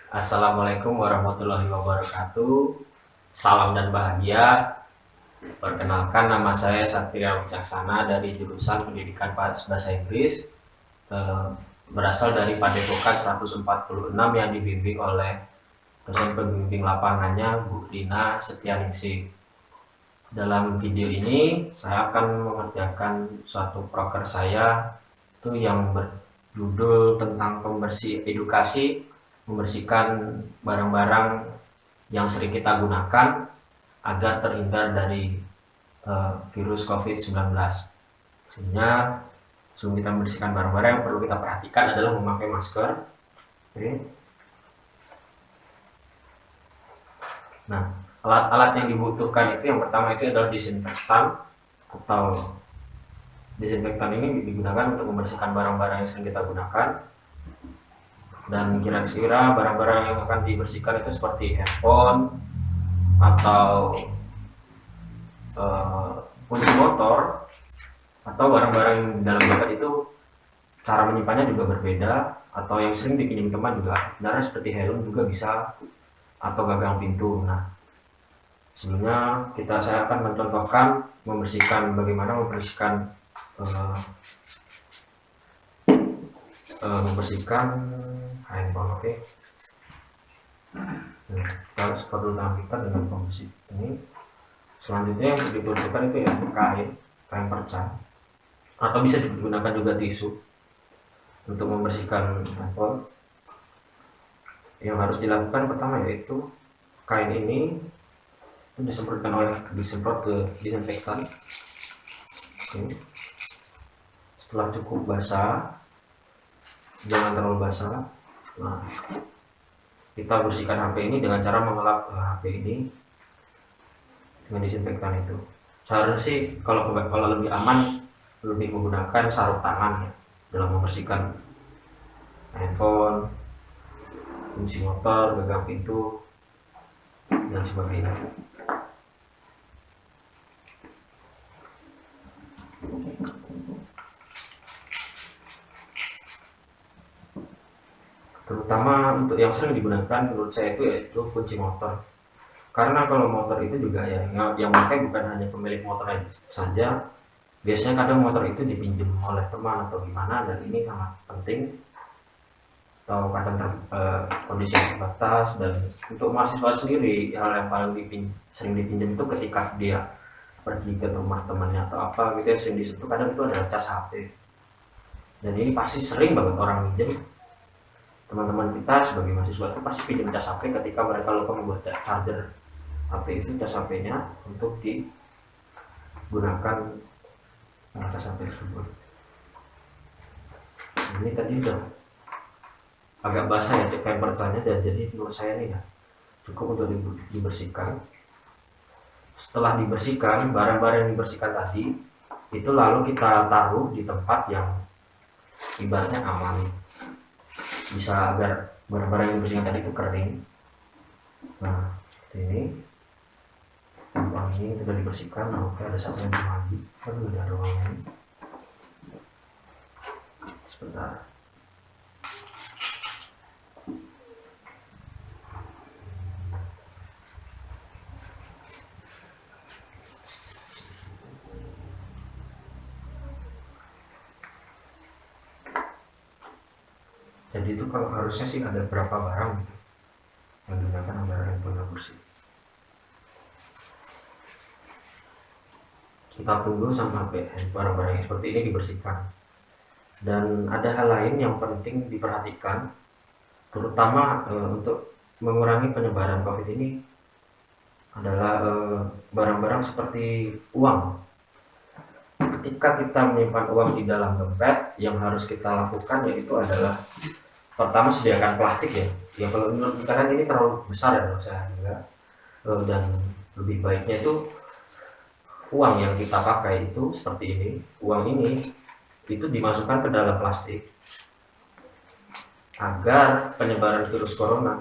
Assalamualaikum warahmatullahi wabarakatuh. Salam dan bahagia. Perkenalkan, nama saya Satria Wicaksana dari jurusan Pendidikan Bahasa Inggris, eh, berasal dari Padepokan 146 yang dibimbing oleh dosen pembimbing lapangannya Bu Dina Setianingsih. Dalam video ini saya akan mengerjakan suatu proker saya itu yang berjudul tentang pembersih edukasi, membersihkan barang-barang yang sering kita gunakan agar terhindar dari virus COVID-19. Sebenarnya sebelum kita membersihkan barang-barang, yang perlu kita perhatikan adalah memakai masker. Oke. Nah, alat-alat yang dibutuhkan itu yang pertama itu adalah disinfektan, atau disinfektan ini digunakan untuk membersihkan barang-barang yang sering kita gunakan. Dan kira-kira barang-barang yang akan dibersihkan itu seperti handphone atau kunci motor, atau barang-barang yang dalam dompet itu cara menyimpannya juga berbeda, atau yang sering dipinjam teman juga sebenarnya seperti helm juga bisa, atau gagang pintu. Nah, sebelumnya saya akan mencontohkan bagaimana membersihkan handphone. Oke. Nah, kita harus perlu tangan kita dengan pembersih ini. Selanjutnya yang dibutuhkan itu ya kain perca, atau bisa digunakan juga tisu untuk membersihkan handphone. Yang harus dilakukan pertama yaitu kain ini disemprot ke disinfektan. Oke. Setelah cukup basah, jangan terlalu basah. Nah, kita bersihkan HP ini dengan cara mengelap HP ini dengan disinfektan itu. Seharusnya sih kalau lebih aman, lebih menggunakan sarung tangan ya, dalam membersihkan handphone, kunci motor, gagang pintu, dan sebagainya. Terutama untuk yang sering digunakan menurut saya itu yaitu kunci motor. Karena kalau motor itu juga ya yang pakai bukan hanya pemilik motor saja. Biasanya kadang motor itu dipinjam oleh teman atau gimana, dan ini sangat penting. Atau kadang kondisi yang terbatas. Dan untuk mahasiswa sendiri, hal yang paling sering dipinjam itu ketika dia pergi ke rumah temannya atau apa gitu, yang sering disentuh kadang itu adalah cas HP. Dan ini pasti sering banget orang pinjam. Teman-teman kita sebagai mahasiswa itu pasti pinjam cas HP ketika mereka lupa membuat charger HP itu, cas HP-nya untuk digunakan cas HP tersebut. Ini tadi udah agak basah ya kain percanya, dan jadi menurut saya nih ya cukup untuk dibersihkan. Setelah dibersihkan, barang-barang yang dibersihkan tadi itu lalu kita taruh di tempat yang ibaratnya aman, bisa agar barang-barang yang dibersihkan tadi itu kering. Nah, ini tempat ini sudah dibersihkan. Nah, oke, ada satu lagi, kan udah ada ruangan. Sebentar. Jadi itu kalau harusnya sih ada berapa barang gitu yang digunakan agar handphone bersih. Kita tunggu sampai barang-barang yang seperti ini dibersihkan. Dan ada hal lain yang penting diperhatikan, terutama untuk mengurangi penyebaran COVID ini, adalah barang-barang seperti uang. Ketika kita menyimpan uang di dalam dompet, yang harus kita lakukan yaitu adalah pertama sediakan plastik ya. Ya kalau menurut kita kan ini terlalu besar ya saya juga. Dan lebih baiknya itu uang yang kita pakai itu seperti ini. Uang ini itu dimasukkan ke dalam plastik agar penyebaran virus corona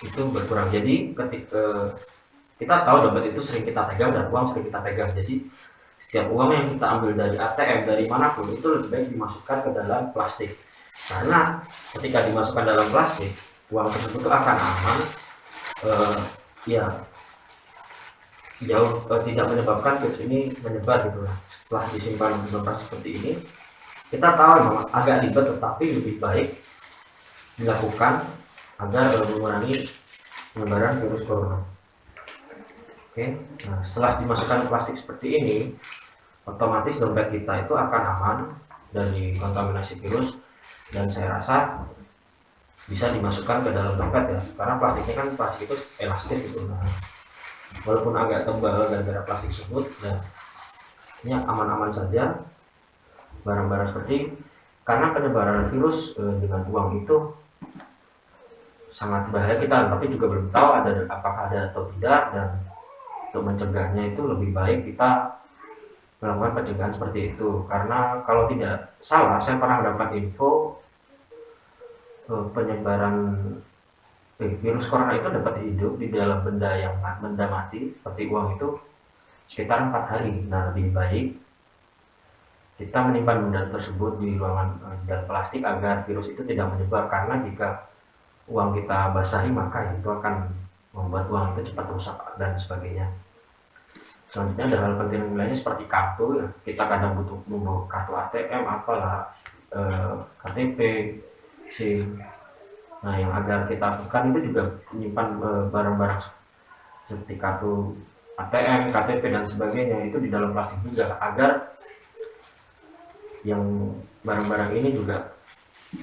itu berkurang. Jadi ketika kita tahu dompet itu sering kita pegang dan uang sering kita pegang. Jadi setiap uang yang kita ambil dari ATM dari manapun itu lebih baik dimasukkan ke dalam plastik. Karena ketika dimasukkan dalam plastik, uang tersebut itu akan aman, ya tidak menyebabkan virus ini menyebar gitu lah. Setelah disimpan di tempat seperti ini, kita tahu memang agak ribet, tetapi lebih baik dilakukan agar mengurangi penyebaran virus corona. Oke, nah setelah dimasukkan plastik seperti ini, otomatis dompet kita itu akan aman dari kontaminasi virus, dan saya rasa bisa dimasukkan ke dalam dompet ya, karena plastiknya kan plastik itu elastik gitu. Nah, walaupun agak tebal gara-gara plastik tersebut, dan ini aman-aman saja barang-barang seperti, karena penyebaran virus dengan uang itu sangat bahaya kita, tapi juga belum tahu apakah ada atau tidak, dan untuk mencegahnya itu lebih baik kita melakukan pencegahan seperti itu. Karena kalau tidak salah, saya pernah dapat info penyebaran virus corona itu dapat hidup di dalam benda mati seperti uang itu sekitar 4 hari. Nah, lebih baik kita menyimpan benda tersebut di ruangan dalam plastik agar virus itu tidak menyebar, karena jika uang kita basahi maka itu akan membuat uang itu cepat rusak dan sebagainya. Selanjutnya ada hal penting lainnya seperti kartu ya. Kita kadang butuh kartu ATM, apalah KTP, SIM. Nah, yang agar kita lakukan itu juga menyimpan barang-barang seperti kartu ATM, KTP dan sebagainya itu di dalam plastik juga, agar yang barang-barang ini juga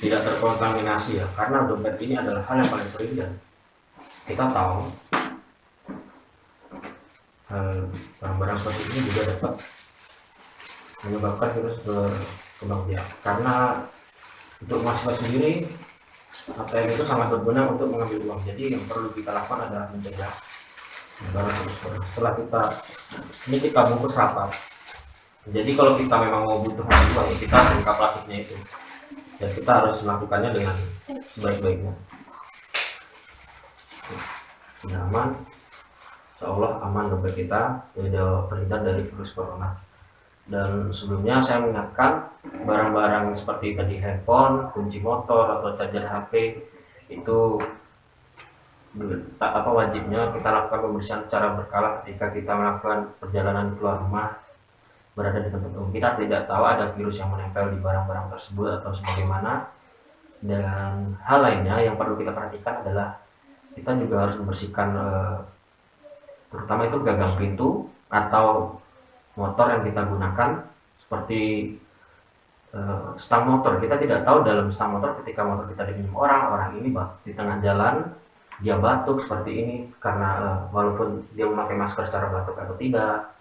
tidak terkontaminasi ya, karena dompet ini adalah hal yang paling sering, dan kita tahu barang-barang seperti ini juga dapat menyebabkan virus berkembang biak. Karena untuk mahasiswa sendiri, ATM itu sangat berguna untuk mengambil uang, jadi yang perlu kita lakukan adalah mencegah barang tersebut. Setelah kita bungkus rapat, jadi kalau kita memang mau butuh uang ya kita buka plastiknya itu, dan kita harus melakukannya dengan sebaik-baiknya. Sudah aman, insya Allah aman dompet kita, tidak terhindar dari virus corona. Dan sebelumnya saya mengingatkan, barang-barang seperti tadi handphone, kunci motor atau charger HP itu wajibnya kita lakukan pembersihan secara berkala ketika kita melakukan perjalanan keluar rumah, berada di tempat umum. Kita tidak tahu ada virus yang menempel di barang-barang tersebut atau sebagaimana. Dan hal lainnya yang perlu kita perhatikan adalah kita juga harus membersihkan terutama itu gagang pintu atau motor yang kita gunakan, seperti stang motor. Kita tidak tahu dalam stang motor ketika motor kita diminum orang ini di tengah jalan dia batuk seperti ini, karena walaupun dia memakai masker secara batuk atau tidak,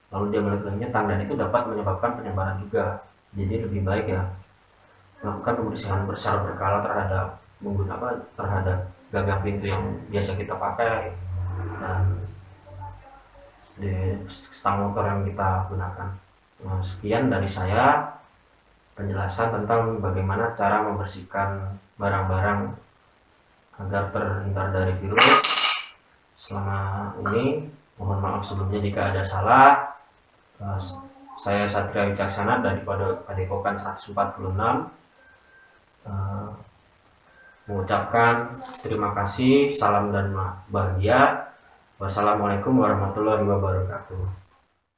lalu dia melakukan nyetang, dan itu dapat menyebabkan penyebaran juga. Jadi lebih baik ya melakukan pembersihan secara berkala terhadap gagang pintu yang biasa kita pakai dan di stang motor yang kita gunakan. Nah, sekian dari saya penjelasan tentang bagaimana cara membersihkan barang-barang agar terhindar dari virus. Selama ini mohon maaf sebelumnya jika ada salah. Saya Satria Wicaksana dari Padepokan 146 mengucapkan terima kasih, salam dan bahagia. Wassalamualaikum warahmatullahi wabarakatuh.